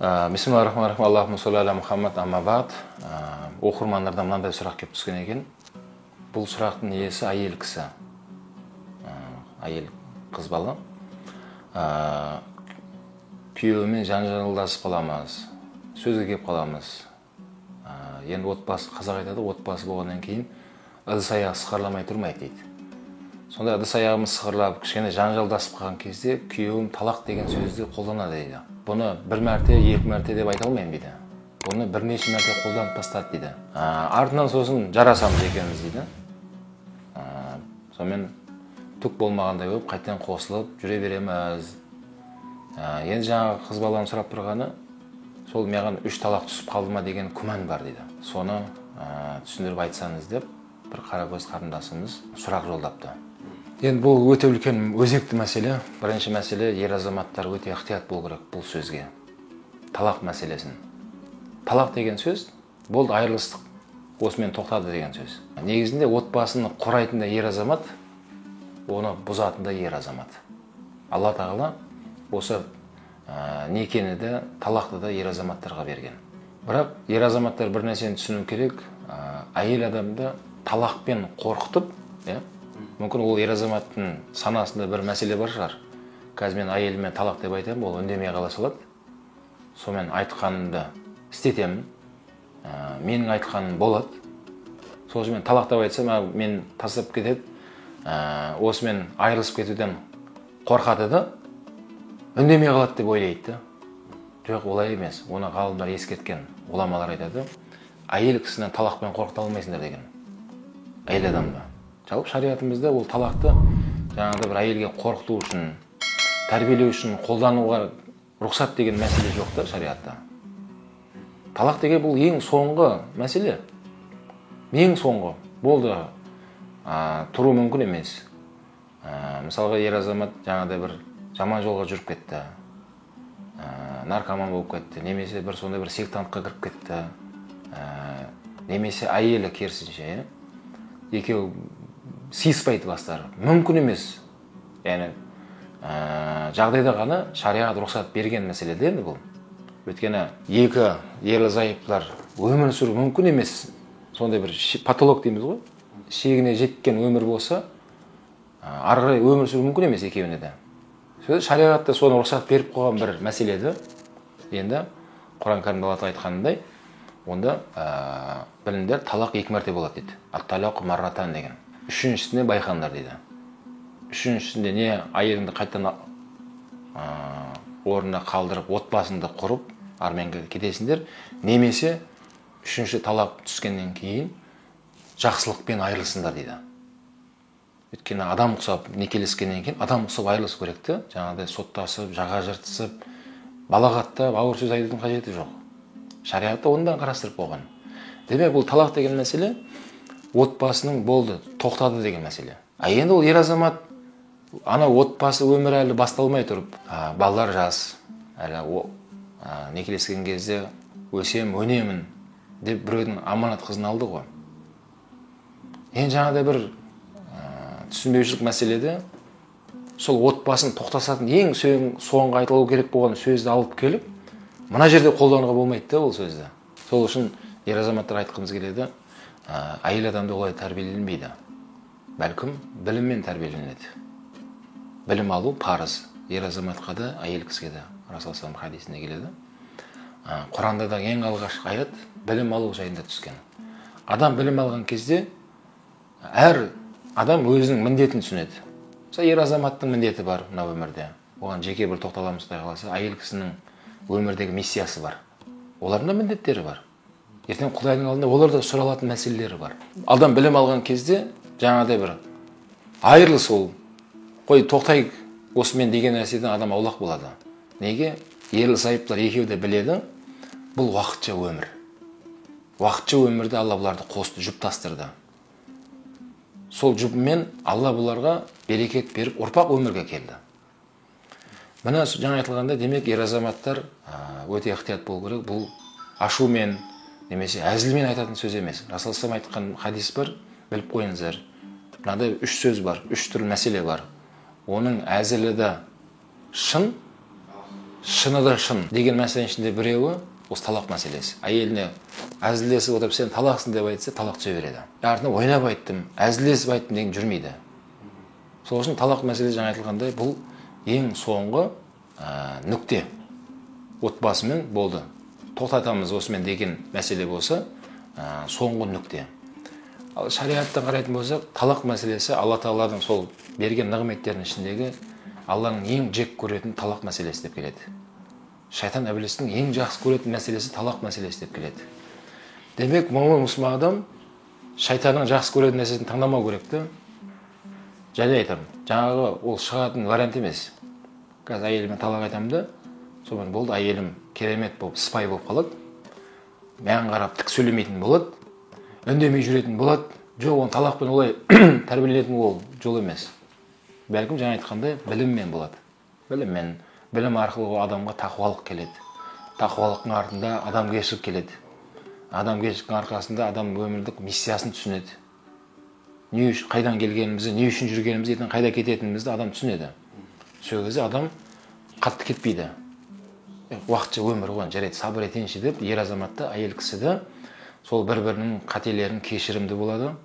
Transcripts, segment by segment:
Бисмиллахиррахманиррахим. Аллахумма солли аля Мухаммад, амма баъд. Оқырмандардан мынандай сұрақ келіп түскен екен. Бұл сұрақтың иесі әйел кісі. Әйел қыз бала. Күйеуімен жанжалдасып қаламыз. Сөзге келіп қаламыз. Енді отбасы, қазақ айтады, отбасы болғаннан кейін ыдыс аяғы сықырлай тұрмайды дейді. Сонда ыдыс аяғымыз сықырлап, кішкене жанжалдасып қалған кезде күйеуім талақ деген сөзді қолданады дейді. Бұны бір мәрте, екі мәрте деп айта алмаймын дейді. Бұны бірнеше мәрте қолданып тастады дейді. Артынан сосын жарасамыз екенбіз дейді. Сонымен түк болмағандай болып, қайтадан қосылып жүре береміз. Енді жаңағы қыз баланың сұрап тұрғаны, сол маған 3 талақ түсіп қалды ма деген күмән бар дейді. Соны түсіндіріп айтсаңыз деп бір қаракөз қарындасымыз сұрақ жолдапты. Енді бұл өте үлкен өзекті мәселе. Бірінші мәселе, ер азаматтар өте ықтият болу керек бұл сөзге. Талақ мәселесін. Талақ деген сөз болды, айырылыстық. Осымен тоқтады деген сөз. Негізінде отбасыны құрайтын да ер азамат, оны бұзатын да ер азамат. Алла тағала осы некені де, талақты да ер азаматтарға берген. Бірақ ер азаматтар бір нәрсені түсіну керек, әйел адамды талақпен қорқытып, мүмкін ол ер азаматтың санасында бір мәселе бар шығар. Қазір мен әйеліме талақ деп айтамын, ол үндемей қала салады. Сонымен айтқанымды істетемін. Менің айтқаным болады. Сол үшін мен талақ деп айтсам, мен тастап кетеді. Осымен айырылысып кетуден қорқады да, үндемей қалады деп ойлайды. Жоқ, олай емес. Оны ғалымдар ескерткен, ғұламалар айтады. Әйел кісінен талақпен қорқыта алмайсыңдар деген. Әйел адамды. Жалпы шариғатымызда ол талақты жаңағыда бір әйелге қорқыту үшін, тәрбиелеу үшін қолдануға рұқсат деген мәселе жоқ та шариғатта. Талақ деген бұл ең соңғы мәселе. Ең соңғы. Болды, тұру мүмкін емес. Мысалға ер азамат жаңағыда бір жаман жолға жүріп кетті. Наркоман болып кетті. Немесе бір сондай бір сектантқа кіріп кетті. Немесе әйелі керісінше. Екеу сыйыспайды бастары. Мүмкін емес. Яғни жағдайда ғана шариғат рұқсат берген мәселе енді бұл. Өйткені екі ерлі-зайыптылар өмір сүру мүмкін емес. Сондай бір патолог дейміз ғой. Шегіне жеткен өмір болса, ары қарай өмір сүру мүмкін емес екеуіне де. Шариғатта соны рұқсат беріп қойған бір мәселе еді. Енді Құран кәрімде Алла айтқанындай, онда біліңдер, талақ 2 мәрте болады дейді. Ат-талақу марратан деген. Үшіншісіне байқаңдар дейді. Үшіншісінде не әйеліңді қайтадан орнына қалдырып, отбасыңды құрып, арменге кетесіңдер, немесе үшінші талақ түскеннен кейін жақсылықпен айырылсыңдар дейді. Өйткені адам ұқсап некелескеннен кейін адам ұқсап айырылысу керек те, жаңағыдай соттасып, жаға жыртысып, балағаттап, ауыр сөз айтудың қажеті жоқ. Шариғатта ондан қарастырып қойған. Демек, бұл талақ деген мәселе отбасының болды, тоқтады деген мәселе. Енді ол ер азамат, ана отбасы өмірі әлі басталмай тұрып, балалар жас, әлі некелескен кезде өсем, өнемін деп біреудің аманат қызын алды ғой. Енді жаңағыдай бір түсінбеушілік мәселеде сол отбасын тоқтасатын ең соңғы айтылу керек болған сөзді алып келіп, мына жерде қолдануға болмайды да ол сөзді. Сол үшін ер азаматтар айтқымыз келеді, әйел адамды олай тәрбиеленбейді. Бәлкім біліммен тәрбиеленеді. Білім алу парыз. Ер азаматқа да, әйел кісіге де. Расул саллаллаху алейхи хадисінде келеді. Құранда да ең алғашқы аят білім алу жайында түскен. Адам білім алған кезде әр адам өзінің міндетін түсінеді. Ер азаматтың міндеті бар мына өмірде. Оған жеке бір тоқталамыз қаласа, әйел кісінің өмірдегі миссиясы бар. Олардың да міндеттері бар. Ертең Құдайдың алдында оларда сұралатын мәселелері бар. Адам білім алған кезде жаңағыдай бір айырылыс ол. Қой, тоқтайық, осымен деген нәрседен адам аулақ болады. Неге? Ерлі-зайыптылар екеуі де біледі, бұл уақытша өмір. Уақытша өмірде Алла бұларды қосты, жұптастырды. Сол жұпымен Алла бұларға берекет беріп, ұрпақ өмірге келді. Мына жаңа айтылғанда, демек, ер азаматтар өте ықтият болу керек. Бұл ашумен, немесе әзілмен айтатын сөз емес. Расул саллаллаху алейхи айтқан хадис бар, біліп қойыңыздар. Мынандай 3 сөз бар, 3 түрлі мәселе бар. Оның әзілі де шын, шыныда шын деген мәселенің ішінде біреуі осы талақ мәселесі. Әйеліне әзілдесіп отырып сен талақсың деп айтса, талақ түсе береді. Артынан ойнап айттым, әзілдесіп айттым деген жүрмейді. Сол үшін талақ мәселесі жаңа айтылғандай бұл ең соңғы нүкте. Отбасымен болды. Тоқтатамыз осымен деген мәселе болса, соңғы нүкте. Ал шариғаттан қарайтын болсақ, талақ мәселесі Алла Тағаланың сол берген нығметтерінің ішіндегі Алланың ең жек көретін талақ мәселесі деп келеді. Шайтан әбілесінің ең жақсы көретін мәселесі талақ мәселесі деп келеді. Демек, мұсылман адам шайтанның жақсы көретін нәрсесін таңдамау керек те. Және айтамын, жаңағы ол шығатын вариант емес. Қазір әйеліме талақ айтамын да, сонымен болды, әйелім керемет болып, сыпайы болып қалады. Маған қарап тік сөйлемейтін болады, үндемей жүретін болады. Жоқ, оны талақпен олай тәрбиеленетін ол жол емес. Бәлкім жаңа айтқандай біліммен болады. Білім арқылы адамға тақуалық келеді. Тақуалықтың артында адамгершілік келеді. Адамгершіліктің арқасында адам өмірлік миссиясын түсінеді. Не үшін қайдан келгенімізді, не үшін жүргенімізді, ертең қайда кететінімізді адам түсінеді. Сол кезде адам қатты кетпейді. Уақытша өмір оған жарайды, сабыр етейінші деп, ер азаматта, әйел кісіде сол бір-бірінің қателерін кешірімді болады.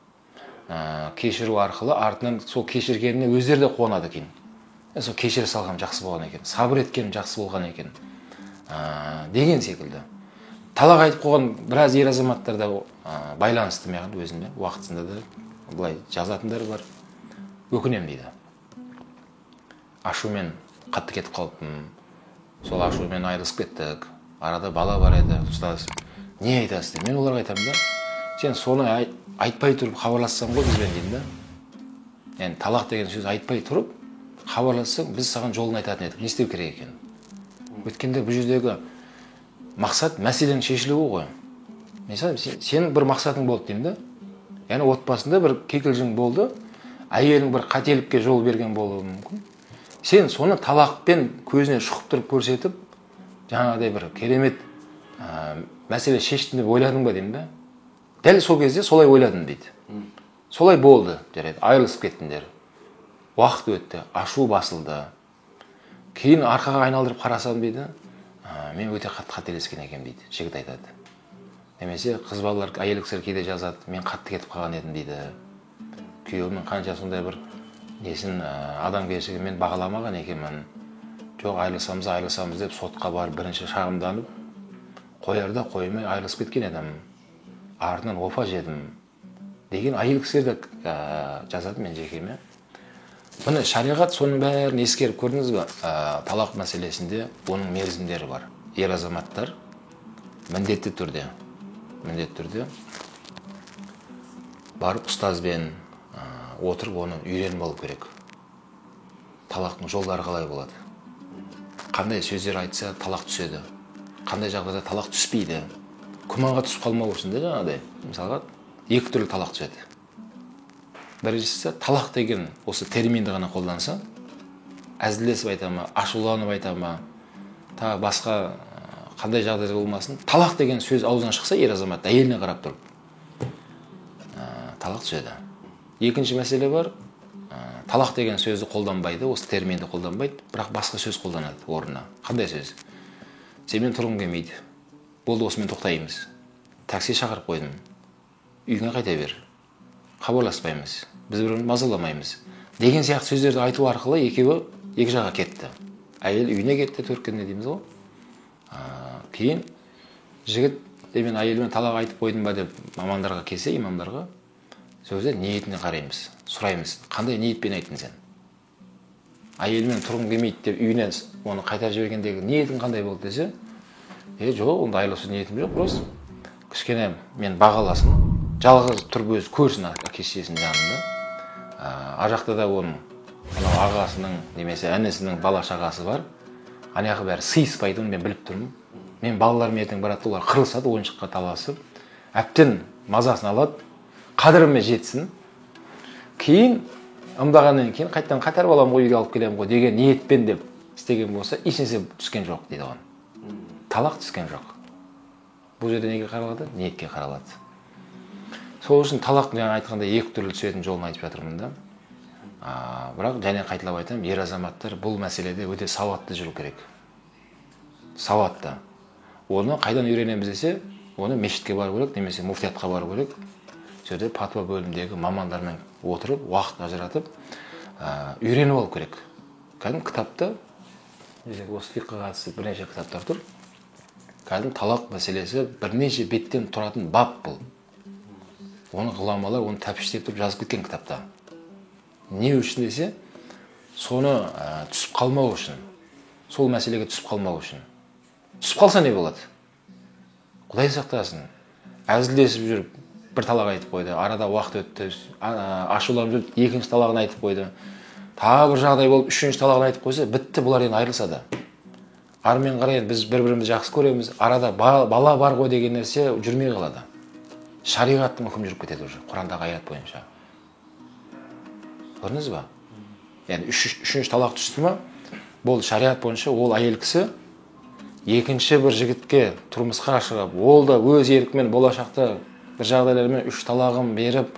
Кешіру арқылы артынан сол кешіргеніне өздері де қуанады екен. Сол кешіре салғаным жақсы болған екен, сабыр еткенім жақсы болған екен деген секілді. Талақ айтып қойған біраз ер азаматтарда байланысты маған өзіме уақытысында да былай жазатындар бар. Өкінем дейді. Ашумен қатты кетіп қалыппын. Сол ашумен айырылысып кеттік. Арада бала бар еді. Ұстаз, не айтасыз? Мен оларға айтамын да, сен соны айтпай тұрып хабарлассаң ғой бізбен деймін да. Yani талақ деген сөз айтпай тұрып, хабарлассаң біз саған жолын айтатын едік. Не істеу керек екен? Өткенде бұл жердегі мақсат мәселенің шешілуі ғой. Мысалы, сенің бір мақсатың болды деймін да. Yani отбасында бір кекілжің болды, әйелің бір қателікке жол берген болуы мүмкін. Сен соны талақпен көзіне шұқып тұрып көрсетіп, жаңағыдай бір керемет мәселе шештім деп ойладың ба деймін да. Дәл сол кезде солай ойладым дейді. Солай болды, жарайды, айырылысып кеттіңдер. Уақыт өтті, ашу басылды. Кейін арқаға айналдырып қарасам дейді, мен өте қатты қателескен екенмін дейді, жігіт айтады. Немесе қыз балалар, әйел кісілер кейде жазады, мен қатты кетіп қалған едім дейді. Күйеуімнің қанша сондай бір несін адамгершілігін мен бағаламаған екенмін. Жоқ, айырылысамыз деп сотқа барып бірінші шағымданып, қоярда қоймай айырылысып кеткен едім. Артынан опа жедім деген әйел кісілер де жазады мен жекеме. Міне шариғат соның бәрін ескеріп көрдіңіз бе? Талақ мәселесінде оның мерзімдері бар. Ер азаматтар міндетті түрде барып ұстазбен отырып оны үйреніп алу керек. Талақтың жолдары қалай болады? Қандай сөздер айтса талақ түседі? Қандай жағдайда талақ түспейді? Күмәнға түсіп қалмау үшін де жаңағыдай. Мысалға, екі түрлі талақ түседі. Біріншісі, талақ деген осы терминді ғана қолданса, әзілдесіп айта ма, ашуланып айта ма, тағы басқа қандай жағдайда болмасын, талақ деген сөз аузынан шықса, ер азамат әйеліне қарап тұрып, талақ түседі. Екінші мәселе бар, талақ деген сөзді қолданбайды, осы терминді қолданбайды, бірақ басқа сөз қолданады орнына. Қандай сөз? Сенімен тұрғым келмейді. Болды, осымен тоқтаймыз. Такси шақырып қойдым. Үйіңе қайта бер. Хабарласпаймыз. Біз бірін мазаламаймыз. Деген сияқты сөздерді айту арқылы екеуі екі жаққа кетті. Әйел үйіне кетті, төрткенде дейміз ғой. Кейін жігіт, мен әйелімен талақ айтып қойдым ба деп мамандарға келсе, имамдарға, сөзде ниетіне қараймыз, сұраймыз. Қандай ниетпен айттың сен? Әйелімен тұрғым келмейді деп үйіне оны қайтарып жібергендегі ниетің қандай болды десе, жоқ, онда айырылысу ниетім жоқ, просто кішкене мен бағаласын, жалғыз тұрып өзі көрсін әке-шешесінің жанында. Ажақта да оның ағасының немесе әнесінің бала шағасы бар. Анаяқы бәрі сыйыспайды, мен біліп тұрмын. Мен балаларым ертең барады, олар қырылысады, ойыншыққа таласып, әптен мазасын алады, қадіріме жетсін. Кейін ымдағаннан кейін қайттан қайтарып аламын ғой, үйге алып келемін ғой деген ниетпен деп істеген болса, ешнәрсе түскен жоқ дейді оған. Талақ түскен жоқ. Бұл жерде неге қаралады? Ниетке қаралады. Сол үшін талақ жаңа айтқанда екі түрлі түсетін жолын айтып жатырмын да. Бірақ және қайталап айтамын, ер азаматтар бұл мәселеде өте сауатты жүру керек. сауатты. Оны қайдан үйренеміз десе, оны мешітке бару керек, немесе муфтиятқа бару керек. Сол жерде патуа бөлімдегі мамандармен отырып, уақыт ажыратып, үйреніп алу керек. Кәдімгі кітапта, осы фиққа қатысты бірнеше кітаптар тұр. Кәдімгі талақ мәселесі бірнеше беттен тұратын бап бұл. Оны ғұламалар оны тәпіштеп тұрып жазып кеткен кітапта. Не үшін десе, соны түсіп қалмау үшін, сол мәселеге түсіп қалмау үшін. Түсіп қалса не болады? Құдай сақтасын. Әзілдесіп жүріп, бір талақ айтып қойды, арада уақыт өтті, ашуланып жүріп, екінші талағын айтып қойды. Тағы бір жағдай болып, үшінші талағын айтып қойса, бітті, бұлар енді айырылса да. Армен қарай біз бір-бірімізді жақсы көреміз, арада бала бар ғой деген нәрсе жүрмей қалады. Шариғаттың үкімі жүріп кетеді уже, Құрандағы аят бойынша. Көрдіңіз ба? Яғни үшінші талақ түсті ма, бұл шариғат бойынша ол әйел кісі екінші бір жігітке тұрмысқа шығып, ол да өз еркімен болашақта бір жағдайлармен үш талағын беріп,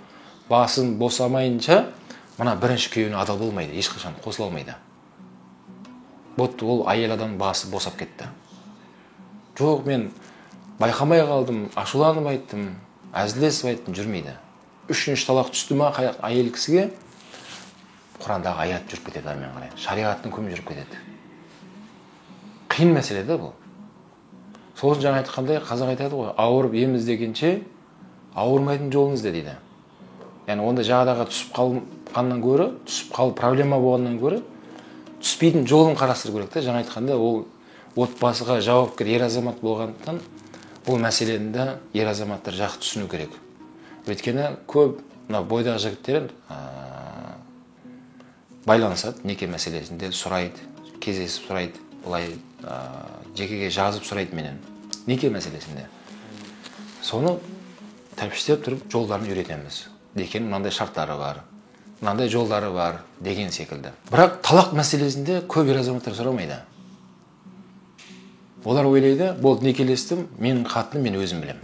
басын босамайынша, мына бірінші күйеуіне адал болмайды, ешқашан қосыла алмайды. Ол әйел адам басы босап кетті. Жоқ, мен байқамай қалдым, ашуланып айттым, әзілдесіп айттым, жүрмейді. Үшінші талақ түсті ма әйел кісіге, Құрандағы аят жүріп кетеді, әрмен қарай. Шариғаттың үкімі жүріп кетеді. Қиын мәселе да бұл. Сол үшін жаңа айтқандай, қазақ айтады ғой, ауырып ем іздегенше ауырмайтын жолын ізде дейді. Яғни онда жағдайға түсіп қалғаннан гөрі, түсіп қалып проблема болғаннан гөрі, түспейтін жолын қарастыру керек та. Жаңа айтқанда, ол отбасыға жауапкер ер азамат болғандықтан, бұл мәселені де ер азаматтар жақсы түсіну керек. Өйткені көп бойдағы жігіттер байланысады, неке мәселесінде сұрайды, кездесіп сұрайды, бұлай жекеге жазып сұрайды менен, неке мәселесінде. Соны тәпіштеп тұрып жолдарын үйретеміз. Деген мынандай шарттары бар, мынандай жолдары бар деген секілді. Бірақ талақ мәселесінде көп ер азаматтар сұрамайды. Олар ойлайды, болды некелестім, менің қатыным мен өзім білем.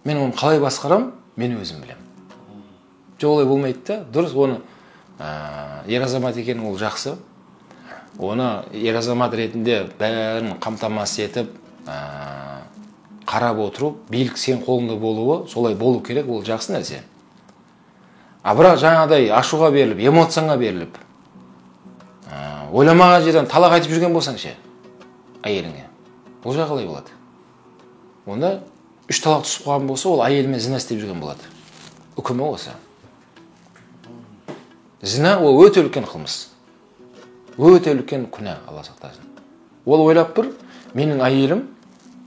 Мен оны қалай басқарам, мен өзім білем. Жоқ, олай болмайды да. Дұрыс, оны ер азамат екені ол жақсы. Оны ер азамат ретінде бәрін қамтамасыз етіп, қарап отырып, билік сен қолында болуы, солай болу керек, ол жақсы нәрсе. Бірақ жаңадай ашуға беріліп, эмоцияға беріліп, ойламаған жерден талақ айтып жүрген болсаң ше, әйеліңе, ол жағалай болады. Онда үш талақ түсіп қалған болса, ол әйелімен зina істеп жүрген болады. Үкімі осы. Зина ол өте үлкен қылмыс. Өте үлкен күнә, Алла сақтасын. Ол ойлап бір, менің әйелім,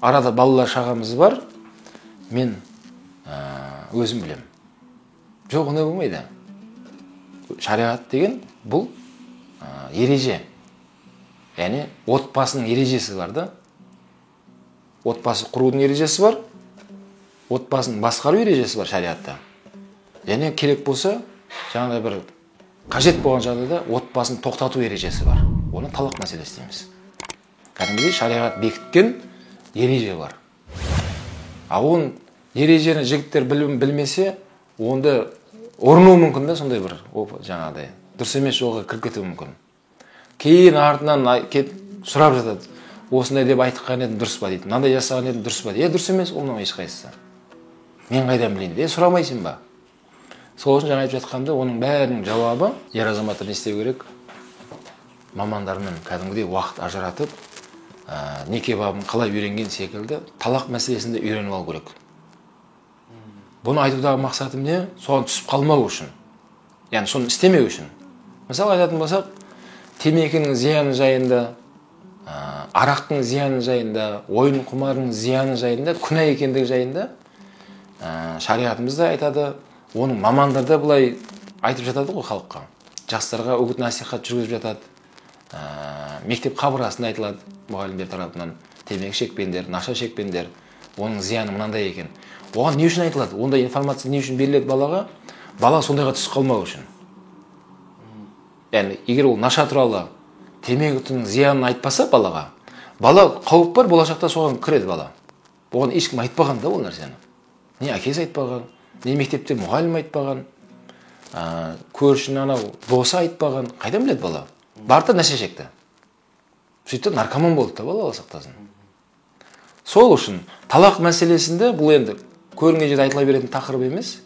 арада балалар шағамыз бар, мен өзім білем. Жоқ, ондай болмайды. Шариғат деген бұл ереже. Яғни отбасының ережесі бар да. Отбасы құрудың ережесі бар, отбасының басқару ережесі бар шариғатта. Және керек болса, жаңағыдай бір қажет болған жағдайда отбасын тоқтату ережесі бар. Оны талақ мәселесі дейміз. Кәдімгідей шариғат бекіткен ереже бар. Оны ережені жігіттер білмесе, онда орнуы мүмкін да, сондай бір жаңағыдай дұрыс емес жолға кіріп кетуі мүмкін. Кейін артынан сұрап жатады. Осындай деп айтқан едім, дұрыс па дейді. Мынандай жасаған едім, дұрыс па дейді. Дұрыс емес, ол ешқайсысы. Мен қайдан білейін дейді. Сұрамайсың ба? Сол үшін жаңа айтып жатқанда, оның бәрінің жауабы ер азаматтар не істеу керек? Мамандармен кәдімгідей уақыт ажыратып, неке бабын қалай үйренген секілді, талақ мәселесінде үйреніп алу керек. Бұны айтудағы мақсатым не? Соған түсіп қалмау үшін. Яғни соны істемеу үшін. Мысалы айтатын болсақ, темекінің зияны жайында, арақтың зияны жайында, ойын құмарының зияны жайында, күнә екендігі жайында шариғатымызда айтады. Оның мамандар да бұлай айтып жатады ғой халыққа. Жастарға үгіт насихат жүргізіп жатады. Мектеп қабырғасында айтылады мұғалімдер тарапынан. Темекі шекпеңдер, наша шекпеңдер, оның зияны мынандай екен. Оған не үшін айтылады? Ондай информация не үшін беріледі балаға? Бала сондайға түсіп қалмау үшін. Яғни, егер ол наша туралы темекінің зиянын айтпаса балаға, бала қауіп бар, болашақта соған кіреді бала. Оған ешкім айтпаған да ол нәрсені. Не әкесі айтпаған, не мектепте мұғалім айтпаған, көршінің анау досы айтпаған, қайдан біледі бала? Барда нәше шекті. сөйтіп наркоман болды да, Алла сақтасын. Сол үшін талақ мәселесінде бұл енді көрінген жерде айтыла беретін тақырып емес,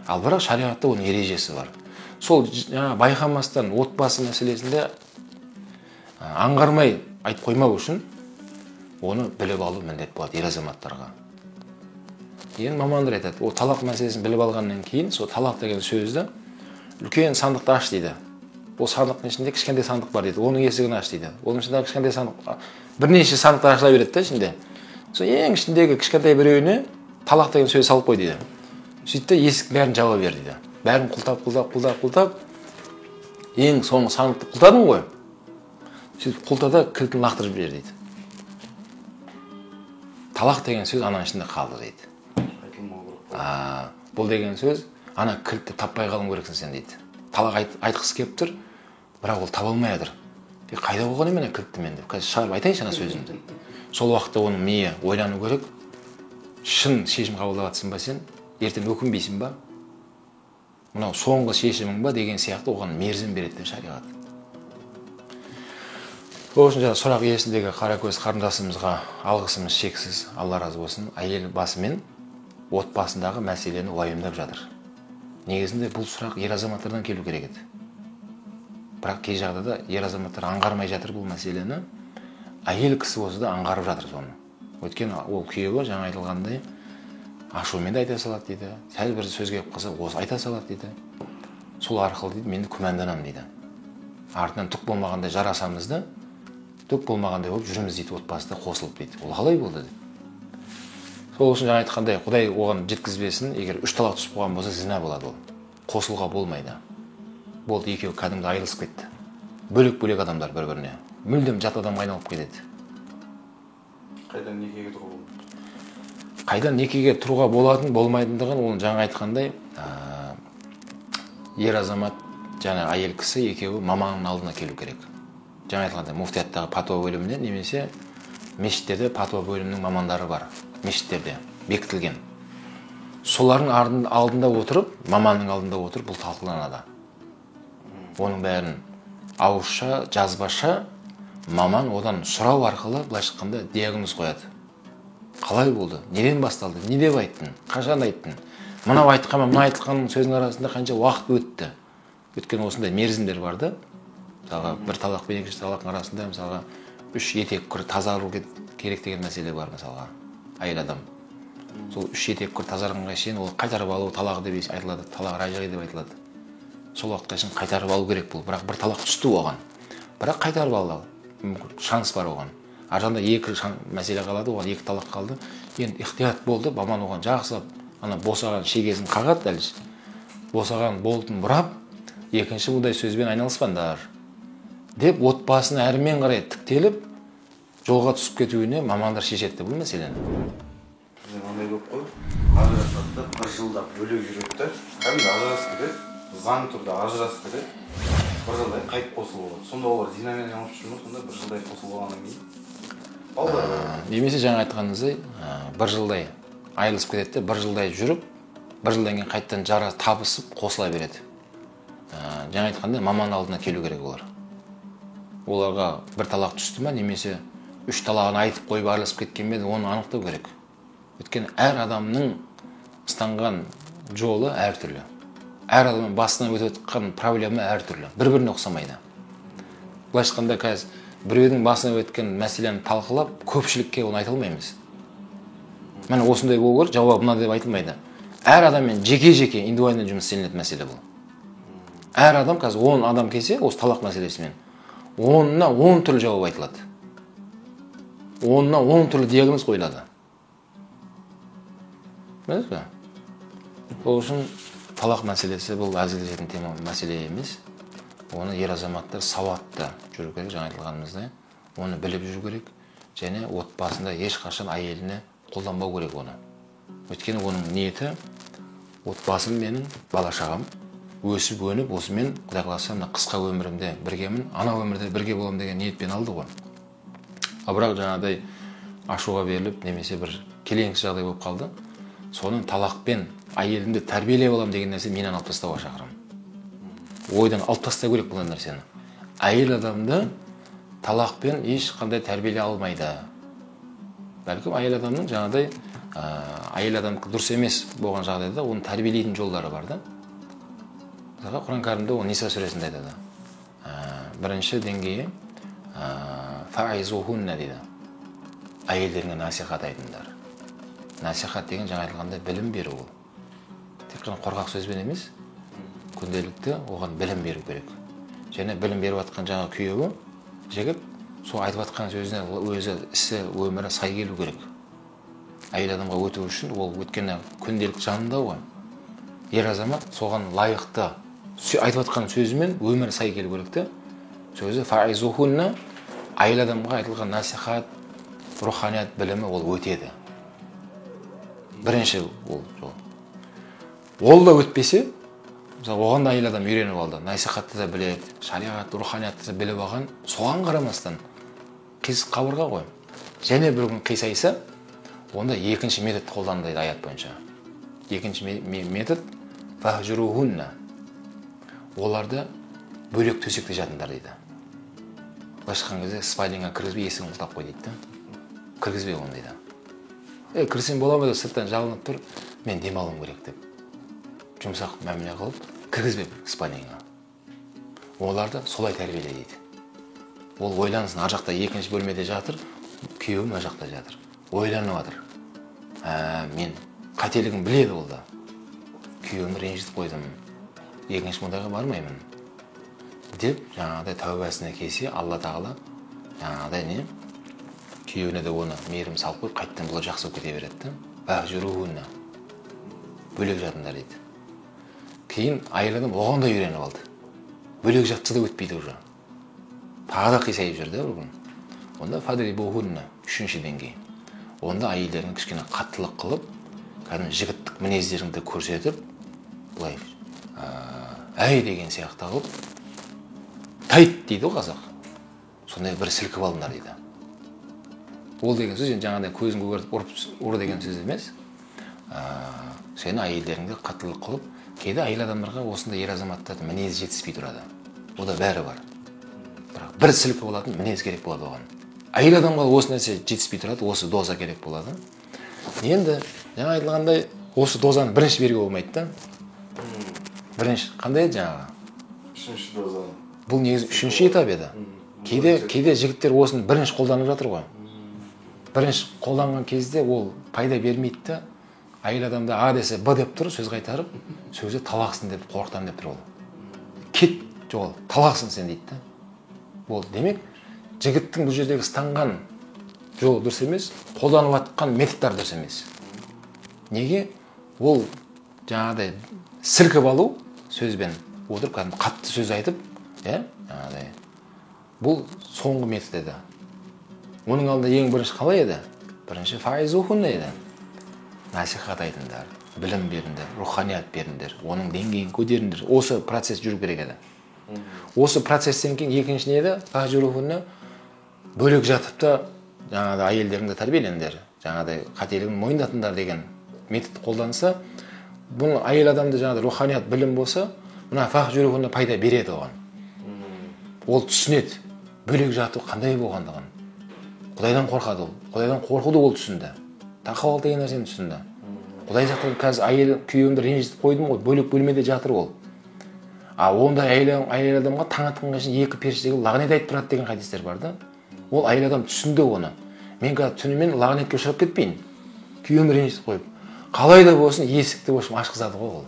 ал бірақ шариғатта оның ережесі бар. Сол байқамастан отбасы мәселесінде аңғармай айтып қоймау үшін оны біліп алу міндет болады ер азаматтарға. Енді мамандар айтады, ол талақ мәселесін біліп алғаннан кейін, сол талақ деген сөзді үлкен сандықты аш дейді. Ол сандықтың ішінде кішкентай сандық бар дейді. Оның есігін аш дейді. Оның ішінде кішкентай сандық, бірнеше сандықтар ашыла береді да ішінде. Сол ең ішіндегі кішкентай біреуіне талақ деген сөз салып қой дейді. Сөйтті есік бәрін жаба бер дейді. Бәрін құлтап, ең соңғы сандықты құлтадың ғой. Сөйтіп құлтада кілтін лақтырып жібер дейді. Талақ деген сөз ана ішінде қалды дейді. Бұл деген сөз, ана кілтті таппай қалың керексің сен дейді. Талақ айтқысы келіп тұр, бірақ ол таба алмай жатыр. Қайда болған емен кілтті мен деп, қазір шығарып айтайыншы ана сөзімді. Сол уақытта оның миы ойлану керек. Шын шешім қабылдап жатсың ба сен, ертең өкінбейсің ба? Мынау соңғы шешімің ба деген сияқты оған мерзім береді шариғат. Ол үшін сұрақ иесіндегі қаракөз қарындасымызға алғысымыз шексіз, Алла разы болсын. Әйел басымен отбасындағы мәселені уайымдап жатыр. Негізінде бұл сұрақ ер азаматтардан келу керек еді. Бірақ кей жағдайда ер азаматтар аңғармай жатыр бұл мәселені. Әйел кісі болса да аңғарып жатыр соны. Өйткені ол күйеуі жаңа айтылғандай ашумен де айта салады дейді. Сәл бір сөзге келіп қалса, осы айта салады дейді. Сол арқылы дейді, мен күмәнданамын дейді. Артынан түк болмағандай жарасамыз да, түк болмағандай болып жүрміз дейді, отбасыда қосылып дейді. Ол қалай болды дейді. Сол үшін жаңа айтқандай, Құдай оған жеткізбесін, егер 3 талақ түсіп қойған болса, зина болады ол. Қосылуға болмайды. Болды, екеуі кәдімгі айырылысып кетті. Бөлек-бөлек адамдар бір-біріне. Мүлдем жат адамға айналып кетеді. Қайдан некеге тұруға болады? Қайдан некеге тұруға болатын, болмайтындығын оның жаңа айтқандай, ер азамат және әйел кісі екеуі маманның алдына келу керек. Жаңа айтқандай, муфтияттағы патуа бөліміне немесе мешіттерде патуа бөлімінің мамандары бар. Мешіттерде бекітілген. Солардың алдында отырып, маманның алдында отырып, бұл талқыланады. Оның бәрін ауызша, жазбаша маман одан сұрау арқылы былайша айтқанда диагноз қояды. Қалай болды? Неден басталды? Не деп айттың? Қашан айттың? Мынау айтқанмен, мына айтқанның сөзінің арасында қанша уақыт өтті? Өткен осындай мерзімдер бар да. Мысалға, бір талақ пен екінші талақтың арасында мысалға 3 етек құр тазару керек деген мәселе бар мысалға. Әйел адам. Сол 3 етек құр тазарғанға шейін ол қайтарып алу талағы деп айтылады, талақ ражиғи деп айтылады. Сол уақытқа шейін қайтарып алу керек бұл. Бірақ бір талақ түсті оған. Бірақ қайтарып алу мүмкін, шанс бар оған. Аржанда 2 мәселе қалады, оған 2 талақ қалды. Енді ихтият болды, маман оған жақсылап, ана босаған шегесін қағады дәл. Босаған болтын бұрап, екінші бұндай сөзбен айналыспаңдар деп отбасын әрмен қарай тіктеліп, жолға түсіп кетуіне мамандар шешеді бұл мәселені. Бізде мынандай көп қой, ажырасады, 1 жылда бөлек жүреді, кәдімгі ажырасып кетеді, заң түрде ажырасып кетеді, 1 жылдай қайтып қосылып болады. Сонда олар зинамен айналысып жүр ме, сонда 1 жылдай қосылып алғаннан кейін? Немесе жаңа айтқаныңыздай, 1 жылдай айырылысып кетеді де, 1 жылдай жүріп, 1 жылдан кейін қайттан жара табысып қосыла береді. Жаңа айтқандай маман алдына келу керек олар. Оларға 1 талақ түсті ме, немесе 3 талағын айтып қойып айырылысып кеткен бе, оны анықтау керек. Өйткені әр адамның ұстанған жолы әртүрлі. Әр адамның басынан өтіп жатқан проблема әртүрлі. Бір-біріне ұқсамайды. Былайша айтқанда қазір біреудің басынан өткен мәселені талқылап, көпшілікке оны айта алмаймыз. Міне осындай болу керек, жауабы мына деп айтылмайды. Әр адаммен жеке-жеке индивидуальный жұмыс істелінетін мәселе бұл. Әр адам қазір 10 адам келсе, осы талақ мәселесімен 10-на 10 түрлі жауап айтылады. 10-на 10 түрлі диагноз қойылады. Білесіз бе? Ол үшін талақ мәселесі бұл әзілдесетін тема мәселе емес. Оны ер азаматтар сауатты жүру керек, жаңа айтылғанымыздай. Оны біліп жүру керек, және отбасында ешқашан әйеліне қолданбау керек оны. Өйткені оның ниеті отбасым менің бала-шағам өсіп өніп, осымен Құдай қаласа мына қысқа өмірімде біргемін, ана өмірде бірге боламын деген ниетпен алды ғой. Бірақ жаңағыдай ашуға беріліп, немесе бір келеңсіз жағдай болып қалды. Соның талақпен әйелімді тәрбиелеп аламын деген нәрсе менен алып тастауға шақырамын. Ойдан алып тастау керек бұл нәрсені. Әйел адамды талақпен ешқандай тәрбиелей алмайды. Бәлкім әйел адамның жаңағыдай әйел адамдікі дұрыс емес болған жағдайда оны тәрбиелейтін жолдары бар да. Мысалға Құран кәрімде ол Ниса сүресінде айтады. Бірінші деңгейі фаизухунна дейді. Әйелдеріңе насихат айтыңдар. Насихат деген жаңа айтылғандай білім беру ол. Тек қана қорқақ сөзбен емес, күнделікті оған білім беру керек. Және білім беріп жатқан жаңа күйеуі, жігіт сол айтып жатқан сөзіне өзі ісі өмірі сай келу керек. Әйел адамға өту үшін ол өткені күнделік жанында ғой. Ер азамат соған лайықты айтып жатқан сөзімен өмірі сай келу керек те. Сөзі фаизухунна, әйел адамға айтылған насихат, руханият білімі ол өтеді. Бірінші ол жол. Ол да өтпесе, оған да әйел адам үйреніп алды. Насихатты да біледі, шариғат, руханиятты да біліп алған, соған қарамастан қисық қабырға ғой. Және бір күн қисайса, онда екінші метод қолданылады аят бойынша. Екінші метод фахжурухунна. Оларды бөлек төсекте жатыңдар дейді. Былайша айтқан кезде спальняңа кіргізбей есігін құлтап қой дейді. Кіргізбей оны дейді. Кірсем бола ма деп сырттан жалынып тұр, мен демалуым керек деп. Жұмсақ мәміле қылып, кіргізбей спальняңа. Оларды солай тәрбиеле дейді. Ол ойлансын, ар жақта екінші бөлмеде жатыр, күйеуім ар жақта жатыр. Ойланып жатыр. Мен қателігін біледі ол да. Күйеуімді ренжітіп қойдым. Екінші мұндайға бармаймын. Деп, жаңағыдай тәубасына келсе, Алла тағала жаңағыдай не? Күйеуіне де оны мейірім салып қойып, қайттан бұлар жақсы болып кете береді. Фахжурухунна. Бөлек жатыңдар дейді. Кейін әйел адам оған да үйреніп алды. Бөлек жатса да өтпейді уже. Тағы да қисайып жүрді бір күн. Онда фадрибухунна, үшінші деңгей. Онда әйелдерін кішкене қаттылық қылып, кәдімгі жігіттік мінездеріңді көрсетіп, былай әй деген сияқты қылып, тайт дейді қазақ. Сондай бір сілкіп алыңдар дейді. Ол деген сөз жаңағыдай көзін көгертіп ұр деген сөз емес. Сені әйелдеріңді қаттылық қылып, кейде әйел адамдарға осында ер азаматтардың мінезі жетіспей тұрады. О да бәрі бар. Бірақ бір сілкі болатын мінез керек болады оған. Әйел адамға осы нәрсе жетіспей тұрады, осы доза керек болады. Енді жаңа айтылғандай осы дозаны бірінші беруге болмайды да. Бірінші қандай еді жаңағы? Үшінші доза. Бұл негізі үшінші этап еді. Кейде жігіттер осыны бірінші қолданып жатыр ғой. Бірінші қолданған кезде ол пайда бермейді да. Әйел адамда А десе Б деп тұр, сөз қайтарып, сөзі талақсың деп қорқытам деп тұр ол. Кет, жол, талақсың сен дейді да. Ол демек, жігіттің бұл жердегі станған жол дұрыс емес, қолданып жатқан методтар дұрыс емес. Неге? Ол жаңағыдай сілкіп алу сөзбен отырып, қатты сөз айтып, жаңағыдай. Бұл соңғы метод еді. Оның алдында ең бірінші қалай еді? Бірінші фаизухунна еді. Насихат айтыңдар, білім беріңдер, руханият беріңдер, оның деңгейін көтеріңдер. Осы процесс жүріп керек еді. Осы процесстен кейін екінші не еді? Фахжурухунна, бөлек жатып та жаңағыдай әйелдеріңді тәрбиелеңдер, жаңағыдай қателігін мойындатыңдар деген метод қолданса, бұл әйел адамды жаңағыдай руханият білім болса, мына фахжурухунна пайда береді оған. Ол түсінеді, бөлек жату қандай болғандығын. Құдайдан қорқады ол. Құдайдан қорқуды ол түсінді. Тақуалық деген нәрсені түсінді. Құдай жақтан қазір әйел күйеуімді ренжітіп қойдым ғой, бөлек бөлмеде жатыр ол. Онда әйел адамға таң атқанға шейін екі періштеге лағнет айтып тұрады деген хадистер бар да. Ол әйел адам түсінді оны. Мен қазір түнімен лағнетке ұшырап кетпейін. Күйеуімді ренжітіп қойып. Қалай да болсын есікті ашқызады ғой ол.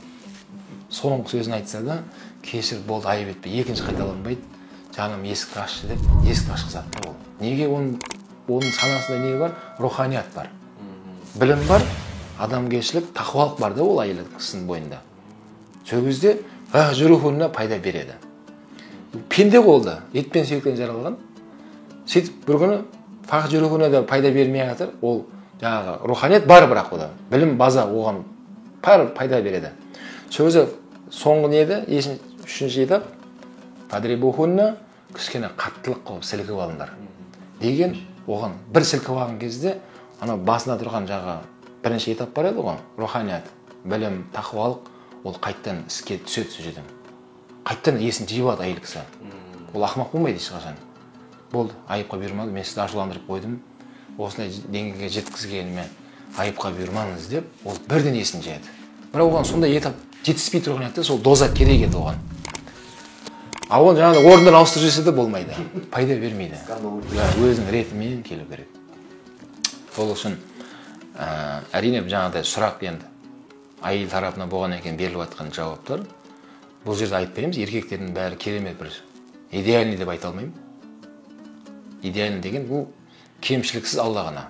Соңғы сөзін айтса да, кешір болды, айып етпе, екінші қайталанбайды. Жаным есікті ашшы деп, есікті ашқызады ол. Неге оның санасында не бар? Руханият бар. Білім бар, адамгершілік, тақуалық бар да ол әйел кісінің бойында. Сол кезде фахжурухунна пайда береді. Пенде қолды, етпен сүйектен жаралған. Сөйтіп бір күні фахжурухунна да пайда бермей жатыр. Ол жаңағы руханият бар бірақ ода. Білім база оған пайда береді. Сол кезде соңғы не еді? Үшінші этап фадрибухунна, кішкене қаттылық қылып сілкіп алыңдар. Деген оған бір сілкіп алған кезде ана басында тұрған жаңа бірінші этап бар еді ғой, руханият, білім, тақуалық, ол қайттан іске түседі сол жерден. Қайттан есін жиып алады әйел кісі. Ол ақымақ болмайды ешқашан. болды, айыпқа бұйырмады, мен сізді ашуландырып қойдым, осындай деңгейге жеткізгеніме айыпқа бұйырмаңыз деп, ол бірден есін жияды. Бірақ оған сондай етап жетіспей тұрған еді, сол доза керек еді оған. Ал оны жаңағыдай орындан ауыстырып жесе де болмайды, пайда бермейді. Өзінің ретімен келу керек. Сол үшін әрине жаңағыдай сұрақ енді әйел тарапынан болған екен беріліп жатқан жауаптар. Бұл жерде айтып береміз, еркектердің бәрі керемет бір идеальный деп айта алмаймын. Идеальный деген бұл кемшіліксіз Алла ғана.